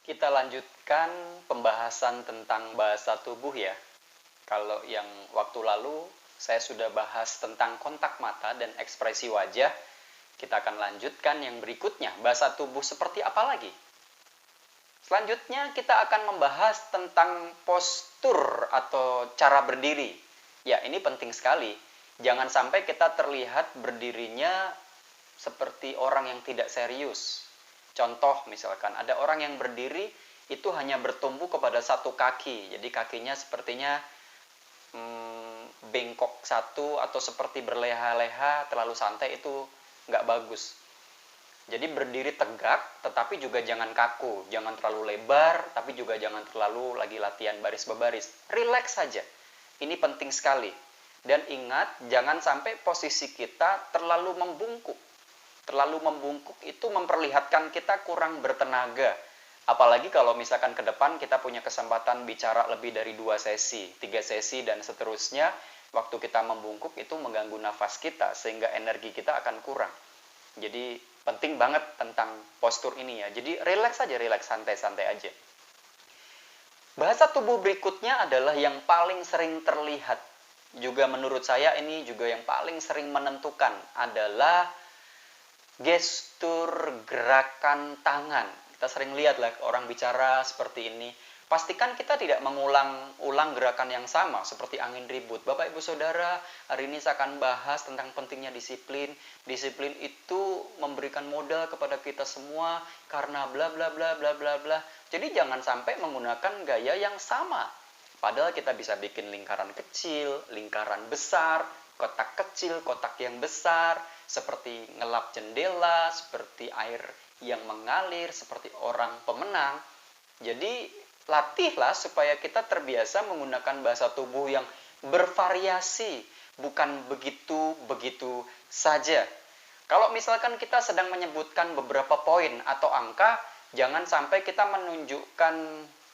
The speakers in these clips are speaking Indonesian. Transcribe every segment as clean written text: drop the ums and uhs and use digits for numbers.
Kita lanjutkan pembahasan tentang bahasa tubuh ya. Kalau yang waktu lalu saya sudah bahas tentang kontak mata dan ekspresi wajah. Kita akan lanjutkan yang berikutnya, bahasa tubuh seperti apa lagi? Selanjutnya kita akan membahas tentang postur atau cara berdiri. Ya, ini penting sekali. Jangan sampai kita terlihat berdirinya seperti orang yang tidak serius. Contoh misalkan ada orang yang berdiri itu hanya bertumpu kepada satu kaki. Jadi kakinya sepertinya bengkok satu atau seperti berleha-leha, terlalu santai, itu nggak bagus. Jadi berdiri tegak tetapi juga jangan kaku, jangan terlalu lebar tapi juga jangan terlalu lagi latihan baris berbaris. Rileks saja. Ini penting sekali. Dan ingat, jangan sampai posisi kita terlalu membungkuk. Terlalu membungkuk itu memperlihatkan kita kurang bertenaga. Apalagi kalau misalkan ke depan kita punya kesempatan bicara lebih dari 2 sesi, 3 sesi dan seterusnya. Waktu kita membungkuk itu mengganggu nafas kita sehingga energi kita akan kurang. Jadi penting banget tentang postur ini ya. Jadi relax aja, relax, santai-santai aja. Bahasa tubuh berikutnya adalah yang paling sering terlihat. Juga menurut saya ini juga yang paling sering menentukan adalah gestur gerakan tangan. Kita sering lihat lah orang bicara seperti ini. Pastikan kita tidak mengulang-ulang gerakan yang sama seperti angin ribut. Bapak Ibu Saudara, hari ini saya akan bahas tentang pentingnya disiplin. Disiplin itu memberikan modal kepada kita semua karena bla bla bla bla bla bla. Jadi jangan sampai menggunakan gaya yang sama. Padahal kita bisa bikin lingkaran kecil, lingkaran besar, kotak kecil, kotak yang besar, seperti ngelap jendela, seperti air yang mengalir, seperti orang pemenang. Jadi latihlah supaya kita terbiasa menggunakan bahasa tubuh yang bervariasi, bukan begitu-begitu saja. Kalau misalkan kita sedang menyebutkan beberapa poin atau angka, jangan sampai kita menunjukkan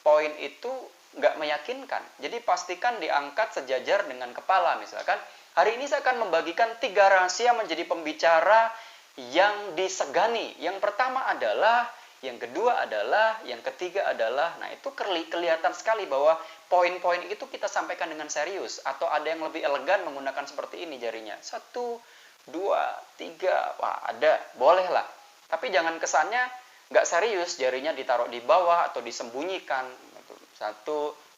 poin itu nggak meyakinkan. Jadi pastikan diangkat sejajar dengan kepala. Misalkan, hari ini saya akan membagikan 3 rahasia menjadi pembicara yang disegani. Yang pertama adalah, yang kedua adalah, yang ketiga adalah. Nah, itu kelihatan sekali bahwa poin-poin itu kita sampaikan dengan serius. Atau ada yang lebih elegan menggunakan seperti ini jarinya. 1, 2, 3. Wah, ada. Boleh lah. Tapi jangan kesannya nggak serius, jarinya ditaruh di bawah atau disembunyikan. 1,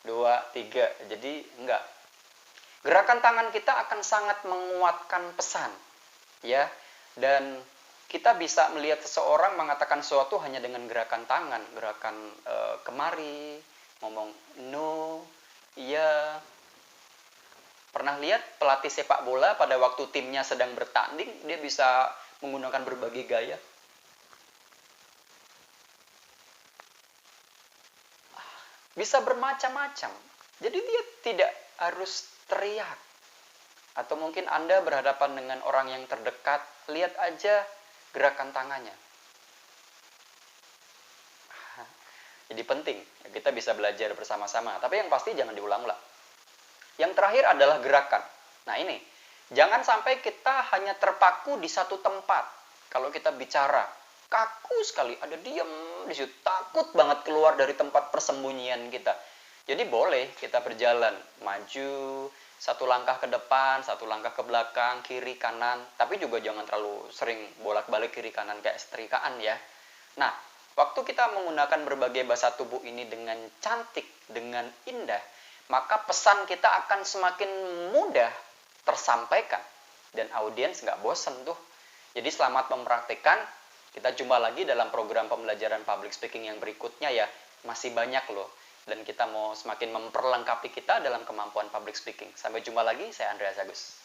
2, 3. Jadi enggak. Gerakan tangan kita akan sangat menguatkan pesan. Ya. Dan kita bisa melihat seseorang mengatakan sesuatu hanya dengan gerakan tangan. Gerakan kemari, ngomong no, iya. Pernah lihat pelatih sepak bola pada waktu timnya sedang bertanding, dia bisa menggunakan berbagai gaya. Bisa bermacam-macam. Jadi dia tidak harus teriak. Atau mungkin Anda berhadapan dengan orang yang terdekat, lihat aja gerakan tangannya. Jadi penting, kita bisa belajar bersama-sama. Tapi yang pasti jangan diulang-ulang. Yang terakhir adalah gerakan. Nah ini, jangan sampai kita hanya terpaku di satu tempat. Kalau kita bicara, kaku sekali, ada diam di situ, takut banget keluar dari tempat persembunyian kita. Jadi boleh kita berjalan, maju, 1 langkah ke depan, 1 langkah ke belakang, kiri, kanan. Tapi juga jangan terlalu sering bolak-balik kiri kanan kayak setrikaan ya. Nah, waktu kita menggunakan berbagai bahasa tubuh ini dengan cantik, dengan indah, maka pesan kita akan semakin mudah tersampaikan. Dan audiens nggak bosen tuh. Jadi selamat mempraktikkan. Kita jumpa lagi dalam program pembelajaran public speaking yang berikutnya ya. Masih banyak loh. Dan kita mau semakin memperlengkapi kita dalam kemampuan public speaking. Sampai jumpa lagi, saya Andreas Agus.